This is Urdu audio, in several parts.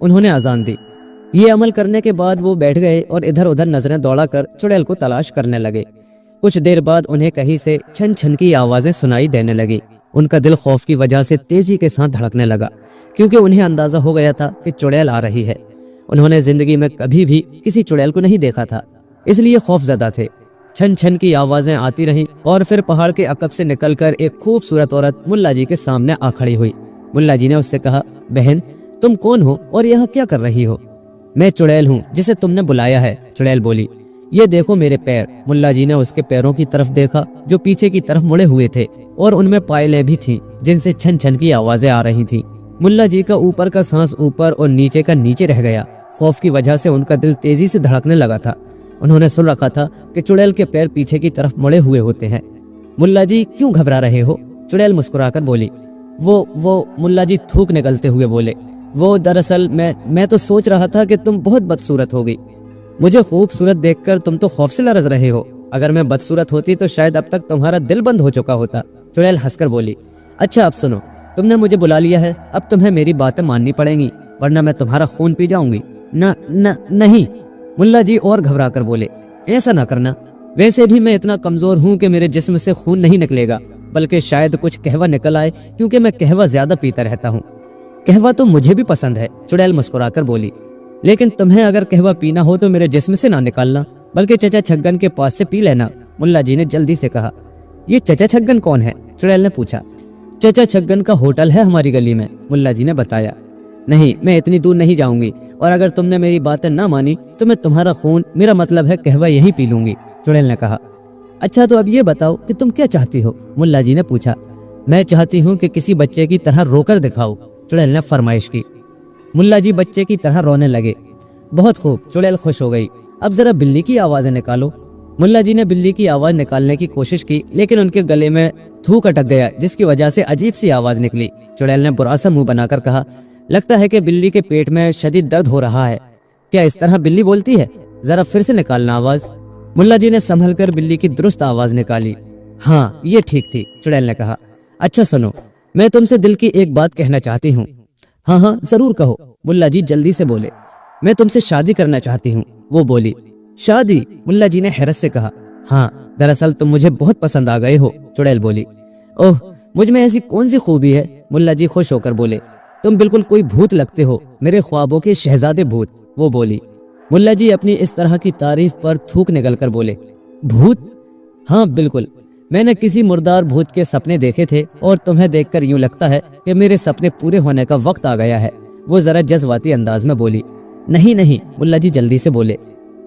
انہوں نے اذان دی۔ یہ عمل کرنے کے بعد وہ بیٹھ گئے اور ادھر ادھر نظریں دوڑا کر چڑیل کو تلاش کرنے لگے۔ کچھ دیر بعد انہیں کہیں سے چھن چھن کی آوازیں سنائی دینے لگی۔ ان کا دل خوف کی وجہ سے تیزی کے ساتھ دھڑکنے لگا، کیونکہ انہیں اندازہ ہو گیا تھا کہ چڑیل آ رہی ہے۔ انہوں نے زندگی میں کبھی بھی کسی چڑیل کو نہیں دیکھا تھا، اس لیے خوف زدہ تھے۔ چھن چھن کی آوازیں آتی رہیں اور پھر پہاڑ کے عقب سے نکل کر ایک خوبصورت عورت ملا جی کے سامنے آ کھڑی ہوئی۔ ملا جی نے اس سے کہا، بہن تم کون ہو اور یہاں کیا کر رہی ہو؟ میں چڑیل ہوں جسے تم نے بلایا ہے، چڑیل بولی۔ یہ دیکھو میرے پیر۔ ملا جی نے اس کے پیروں کی طرف دیکھا جو پیچھے کی طرف مڑے ہوئے تھے اور ان میں پائلیں بھی تھیں جن سے چھن چھن کی آوازیں آ رہی تھیں۔ ملا جی کا اوپر کا سانس اوپر اور نیچے کا نیچے رہ گیا۔ خوف کی وجہ سے ان کا دل تیزی سے دھڑکنے لگا تھا۔ انہوں نے سن رکھا تھا کہ چڑیل کے پیر پیچھے کی طرف مڑے ہوئے ہوتے ہیں۔ ملا جی کیوں گھبرا رہے ہو؟ چڑیل مسکرا کر بولی۔ وہ ملا جی تھوک نکلتے ہوئے بولے، وہ دراصل میں تو سوچ رہا تھا کہ تم بہت بدصورت ہوگی۔ مجھے خوبصورت دیکھ کر تم تو خوف سے لرز رہے ہو۔ اگر میں بدصورت ہوتی تو شاید اب تک تمہارا دل بند ہو چکا ہوتا۔ چڑیل ہنس کر بولی، اچھا اب سنو، تم نے مجھے بلا لیا ہے، اب تمہیں میری باتیں ماننی پڑیں گی ورنہ میں تمہارا خون پی جاؤں گی۔ نہیں۔ ملا جی اور گھبرا کر بولے، ایسا نہ کرنا، ویسے بھی میں اتنا کمزور ہوں کہ میرے جسم سے خون نہیں نکلے گا، بلکہ شاید کچھ قہوہ نکل آئے کیونکہ میں قہوہ زیادہ پیتا رہتا ہوں۔ قہوہ تو مجھے بھی پسند ہے، چڑیل مسکرا کر بولی، لیکن تمہیں اگر قہوہ پینا ہو تو میرے جسم سے نہ نکالنا بلکہ چچا چھگن کے پاس سے پی لینا۔ ملا جی نے جلدی سے کہا۔ یہ چچا چھگن کون ہے؟ چڑیل نے پوچھا۔ چچا چھگن کا ہوٹل ہے ہماری گلی میں، ملا جی نے بتایا۔ نہیں، میں اتنی دور نہیں جاؤں گی، اور اگر تم نے میری باتیں نہ مانی تو میں تمہارا خون، میرا مطلب ہے قہوہ، یہی پی لوں گی، چڑیل نے کہا۔ اچھا تو اب یہ بتاؤ کہ تم کیا چاہتی ہو؟ ملا جی نے پوچھا۔ میں چاہتی ہوں کہ کسی بچے کی طرح رو کر دکھاؤ، چڑیل نے فرمائش کی۔ ملا جی بچے کی طرح رونے لگے۔ بہت خوب، چڑیل خوش ہو گئی۔ اب ذرا بلی کی آوازیں نکالو۔ ملا جی نے بلی کی آواز نکالنے کی کوشش کی، لیکن ان کے گلے میں تھوک اٹک گیا جس کی وجہ سے عجیب سی آواز نکلی۔ چڑیل نے برا سا منہ بنا کر کہا، لگتا ہے کہ بلی کے پیٹ میں شدید درد ہو رہا ہے۔ کیا اس طرح بلی بولتی ہے؟ ذرا پھر سے نکالنا آواز۔ ملا جی نے سنبھل کر بلی کی درست آواز نکالی۔ ہاں یہ ٹھیک تھی، چڑیل نے کہا۔ اچھا سنو، میں تم سے دل کی ایک بات کہنا چاہتی ہوں۔ ہاں ضرور کہو، ملا جی جلدی سے بولے۔ میں تم سے شادی کرنا چاہتی ہوں، وہ بولی۔ شادی؟ ملا جی نے حیرت سے کہا۔ ہاں، دراصل تم مجھے بہت پسند آ گئے ہو، چڑیل بولی۔ اوہ، مجھ میں ایسی کون سی خوبی ہے؟ ملا جی خوش ہو کر بولے۔ تم بالکل کوئی بھوت لگتے ہو، میرے خوابوں کے شہزادے بھوت، وہ بولی۔ ملا جی اپنی اس طرح کی تعریف پر تھوک نکل کر بولے، بھوت؟ ہاں بالکل، میں نے کسی مردار بھوت کے سپنے دیکھے تھے اور تمہیں دیکھ کر یوں لگتا ہے کہ میرے سپنے پورے ہونے کا وقت آ گیا ہے، وہ ذرا جذباتی انداز میں بولی۔ نہیں، ملا جی جلدی سے بولے،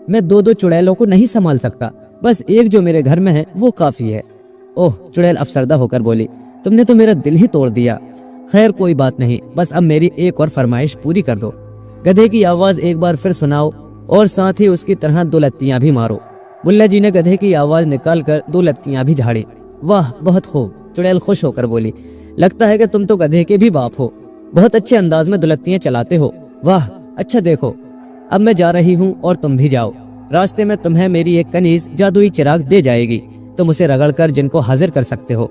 میں دو چڑیلوں کو نہیں سنبھال سکتا، بس ایک جو میرے گھر میں ہے وہ کافی ہے۔ اوہ، چڑیل افسردہ ہو کر بولی، تم نے تو میرا دل ہی توڑ دیا۔ خیر کوئی بات نہیں، بس اب میری ایک اور فرمائش پوری کر دو۔ گدھے کی آواز ایک بار پھر سناؤ اور ساتھ ہی اس کی طرح 2 لتیاں بھی مارو۔ ملا جی نے گدھے کی آواز نکال کر 2 لتیاں بھی جھاڑی۔ واہ بہت خوب، چڑیل خوش ہو کر بولی، لگتا ہے کہ تم تو گدھے کے بھی باپ ہو، بہت اچھے انداز میں 2 لتیاں چلاتے ہو۔ واہ، اچھا دیکھو، اب میں جا رہی ہوں اور تم بھی جاؤ۔ راستے میں تمہیں میری ایک کنیز جادوئی چراغ دے جائے گی، تم اسے رگڑ کر جن کو حاضر کر سکتے ہو۔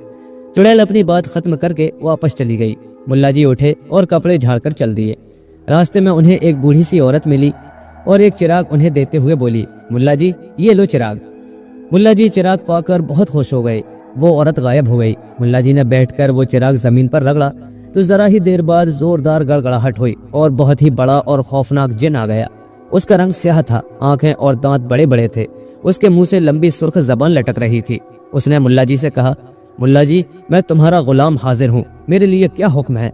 چڑیل اپنی بات ختم کر کے واپس چلی گئی۔ ملا جی اٹھے اور کپڑے جھاڑ کر چل دیے۔ راستے میں انہیں ایک بوڑھی سی عورت ملی اور ایک چراغ انہیں دیتے ہوئے بولی، ملا جی یہ لو چراغ۔ ملا جی چراغ پا کر بہت خوش ہو گئے۔ وہ عورت غائب ہو گئی۔ ملا جی نے بیٹھ کر وہ چراغ زمین پر رگڑا تو ذرا ہی دیر بعد زوردار گڑگڑاہٹ ہوئی اور بہت ہی بڑا اور خوفناک جن آ گیا۔ اس کا رنگ سیاہ تھا، آنکھیں اور دانت بڑے بڑے تھے، اس کے منہ سے لمبی سرخ زبان لٹک رہی تھی۔ اس نے ملا جی سے کہا، ملا جی میں تمہارا غلام حاضر ہوں، میرے لیے کیا حکم ہے؟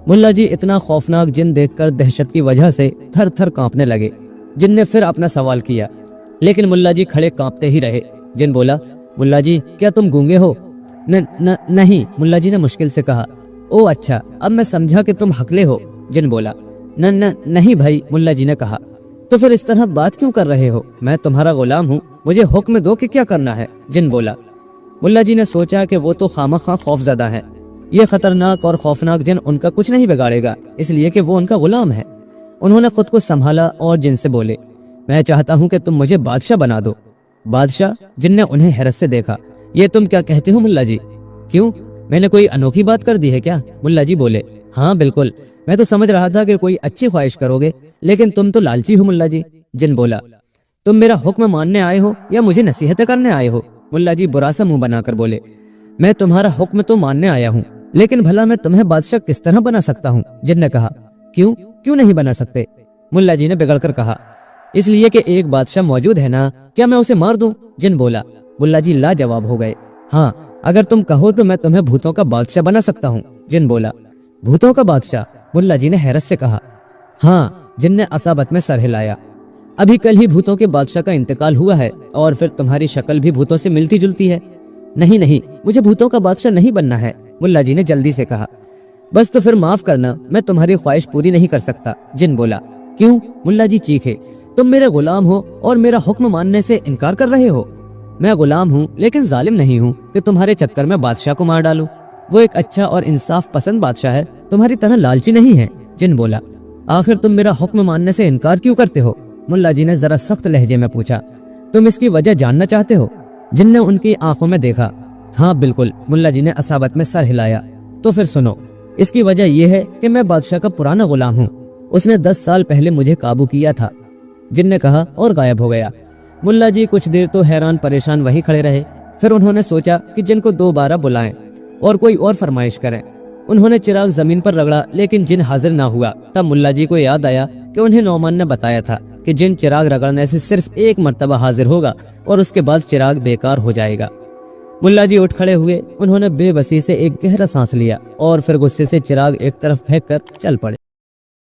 ملا جی اتنا خوفناک جن دیکھ کر دہشت کی وجہ سے تھر تھر کانپنے لگے۔ جن نے پھر اپنا سوال کیا، لیکن ملا جی کھڑے کانپتے ہی رہے۔ جن بولا، ملا جی کیا تم گونگے ہو؟ نہیں، ملا جی نے مشکل سے کہا۔ او اچھا، اب میں سمجھا کہ تم ہکلے ہو۔ جن بولا، نہیں بھائی، ملا جی نے کہا۔ تو پھر اس طرح بات کیوں کر رہے ہو؟ میں تمہارا غلام ہوں، مجھے حکم دو کہ کیا کرنا ہے۔ جن بولا۔ ملا جی نے سوچا کہ وہ تو خامخواہ خوف زدہ ہے، یہ خطرناک اور خوفناک جن ان کا کچھ نہیں بگاڑے گا، اس لیے کہ وہ ان کا غلام ہے۔ انہوں نے خود کو سنبھالا اور جن سے بولے، میں چاہتا ہوں کہ تم مجھے بادشاہ بنا دو۔ بادشاہ؟ جن نے انہیں حیرت سے دیکھا۔ یہ تم کیا کہتے ہو ملا جی؟ کیوں، میں نے کوئی انوکھی بات کر دی ہے کیا؟ ملا جی بولے، ہاں بالکل، میں تو سمجھ رہا تھا کہ کوئی اچھی خواہش کرو گے، لیکن تم تو لالچی ہو ملا جی۔ جن بولا، تم میرا حکم ماننے آئے ہو یا مجھے نصیحتیں کرنے آئے ہو؟ ملا جی برا سا منہ بنا کر بولے، میں تمہارا حکم تو ماننے آیا ہوں، لیکن بھلا میں تمہیں بادشاہ کس طرح بنا سکتا ہوں؟ جن نے کہا، کیوں نہیں بنا سکتے؟ ملا جی نے بگڑ کر کہا، اس لیے کہ ایک بادشاہ موجود ہے نا، کیا میں اسے مار دوں؟ جن بولا۔ ملا جی لاجواب ہو گئے، ہاں اگر تم کہو تو میں تمہیں بھوتوں کا بادشاہ بنا سکتا ہوں۔ جن بولا، بھوتوں کا بادشاہ؟ ملا جی نے حیرت سے کہا، ہاں۔ جن نے عصابت میں سر ہلایا، ابھی کل ہی بھوتوں کے بادشاہ کا انتقال ہوا ہے، اور پھر تمہاری شکل بھی بھوتوں سے ملتی جلتی ہے۔ نہیں، مجھے بھوتوں کا بادشاہ نہیں بننا ہے، ملا جی نے جلدی سے کہا۔ بس تو پھر معاف کرنا، میں تمہاری خواہش پوری نہیں کر سکتا۔ جن بولا، کیوں؟ ملا جی چیخے، تم میرے غلام ہو اور میرا حکم ماننے سے انکار کر رہے ہو۔ میں غلام ہوں لیکن ظالم نہیں ہوں کہ تمہارے چکر میں بادشاہ کو مار ڈالوں۔ وہ ایک اچھا اور انصاف پسند بادشاہ ہے، تمہاری طرح لالچی نہیں ہے۔ جن بولا، آخر تم میرا حکم ماننے سے انکار کیوں کرتے ہو؟ ملا جی نے ذرا سخت لہجے میں پوچھا، تم اس کی وجہ جاننا چاہتے ہو؟ جن نے ان کی آنکھوں میں دیکھا، ہاں بالکل۔ ملا جی نے عصابت میں سر ہلایا، تو پھر سنو، اس کی وجہ یہ ہے کہ میں بادشاہ کا پرانا غلام ہوں، اس نے 10 سال پہلے مجھے قابو کیا تھا۔ جن نے کہا اور غائب ہو گیا۔ ملا جی کچھ دیر تو حیران پریشان وہی کھڑے رہے، پھر انہوں نے سوچا کہ جن کو دوبارہ بلائیں اور کوئی اور فرمائش کریں۔ انہوں نے چراغ زمین پر رگڑا لیکن جن حاضر نہ ہوا۔ تب ملا جی کو یاد آیا کہ انہیں نعمان نے بتایا تھا کہ جن چراغ رگڑنے سے صرف ایک مرتبہ حاضر ہوگا اور اس کے بعد چراغ بیکار ہو جائے گا۔ ملا جی اٹھ کھڑے ہوئے، انہوں نے بے بسی سے ایک گہرا سانس لیا اور پھر غصے سے چراغ ایک طرف پھینک کر چل پڑے۔